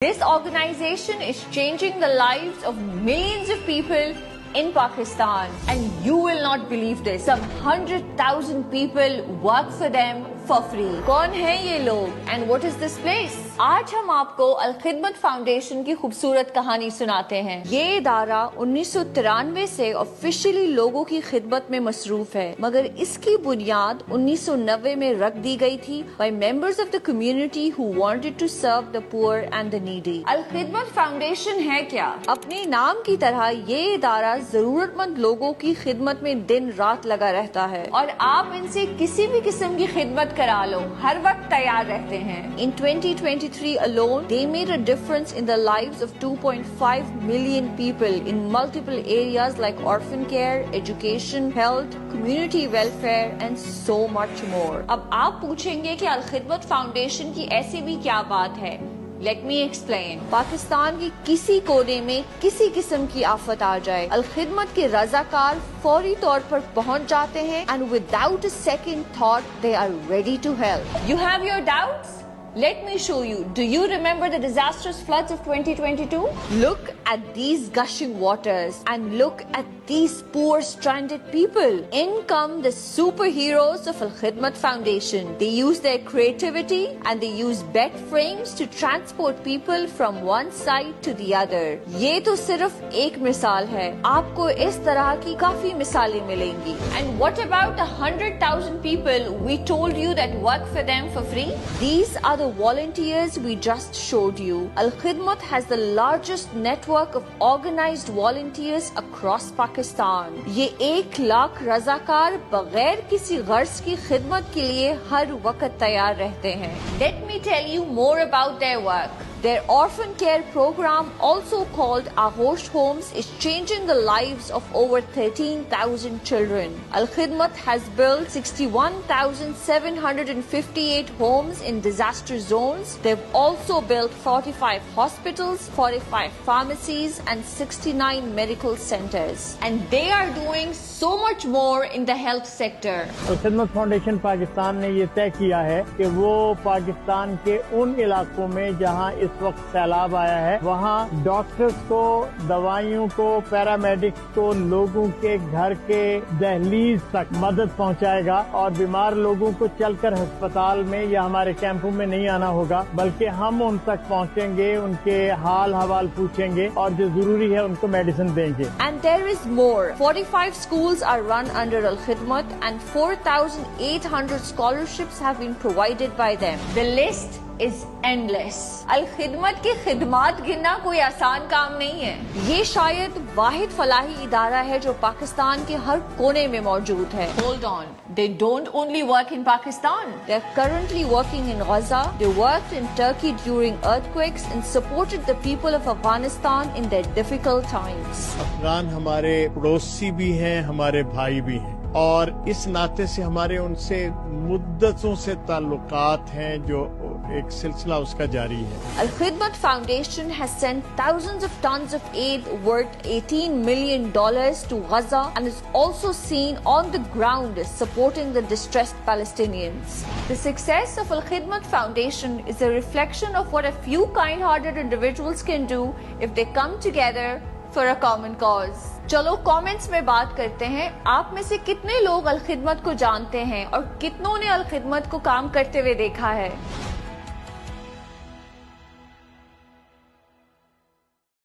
This organization is changing the lives of millions of people in Pakistan, and you will not believe this. Some 100,000 people work for them for free. कौन है ये लोग and what is this place? आज हम आपको अल खिदमत foundation की खूबसूरत कहानी सुनाते हैं। ये इदारा 1993 से ऑफिशियली लोगों की खिदमत में मसरूफ है, मगर इसकी बुनियाद 1990 में रख दी गई थी by members of the community who wanted to serve the poor and the needy. अल खिदमत फाउंडेशन है क्या? अपने नाम की तरह ये इदारा जरूरतमंद लोगों की खिदमत में दिन रात लगा रहता है और आप इनसे किसी भी किस्म की खिदमत करा लो, हर वक्त तैयार रहते हैं। In 2023 alone, they made a difference in the lives of 2.5 million people in multiple areas like orphan care, education, health, community welfare and so much more. अब आप पूछेंगे कि अल खिदमत फाउंडेशन की ऐसी भी क्या बात है? Let me explain. पाकिस्तान की किसी कोने में किसी किस्म की आफत आ जाए, अल खिदमत के रजाकार फौरी तौर पर पहुंच जाते हैं and without a second thought they are ready to help. You have your doubts? Let me show you. Do you remember the disastrous floods of 2022? Look at these gushing waters and look at these poor stranded people. In come the superheroes of Al Khidmat Foundation. They use their creativity and they use bed frames to transport people from one side to the other. ये तो सिर्फ एक मिसाल है, आपको इस तरह की काफी मिसालें मिलेंगी. And what about 100,000 people we told you that work for them for free? These are the volunteers we just showed you. Al Khidmat has the largest network of organized volunteers across Pakistan. ये 1 लाख रजाकार बगैर किसी गर्ज की खिदमत के लिए हर वक्त तैयार रहते हैं. Let me tell you more about their work. Their orphan care program, also called Aghosh Homes, is changing the lives of over 13,000 children. Al Khidmat has built 61,758 homes in disaster zones. They've also built 45 hospitals, 45 pharmacies and 69 medical centers. And they are doing so much more in the health sector. Al Khidmat Foundation Pakistan ने ये तय किया है कि वो पाकिस्तान के उन इलाकों में जहां इस वक्त सैलाब आया है, वहाँ डॉक्टर्स को, दवाइयों को, पैरामेडिक्स को लोगों के घर के दहलीज तक मदद पहुँचाएगा और बीमार लोगों को चलकर अस्पताल में या हमारे कैंपों में नहीं आना होगा, बल्कि हम उन तक पहुँचेंगे, उनके हाल हवाल पूछेंगे और जो जरूरी है उनको मेडिसिन देंगे. And there is more. 45 schools are run under Al Khidmat and 4,800 scholarships have been provided by them. The list is endless. अल खिदमत की खिदमत गिनना कोई आसान काम नहीं है. ये शायद वाहिद फलाही इदारा है जो पाकिस्तान के हर कोने में मौजूद है. Hold on, they don't only work in Pakistan. They are currently working in Gaza. They worked in Turkey during earthquakes and supported the people of Afghanistan in their difficult times. Afghan हमारे पड़ोसी भी हैं, हमारे भाई भी हैं और इस नाते से हमारे उनसे मुद्दतों से ताल्लुकात हैं जो एक सिलसिला उसका जारी है. Al Khidmat Foundation has sent thousands of tons of aid worth $18 million to Gaza and is also seen on the ground supporting the distressed Palestinians. The success of Al Khidmat Foundation is a reflection of what a few kind-hearted individuals can do if they come together for a common cause. चलो comments में बात करते हैं. आप में से कितने लोग अल खिदमत को जानते हैं और कितनों ने अल खिदमत को काम करते हुए देखा है?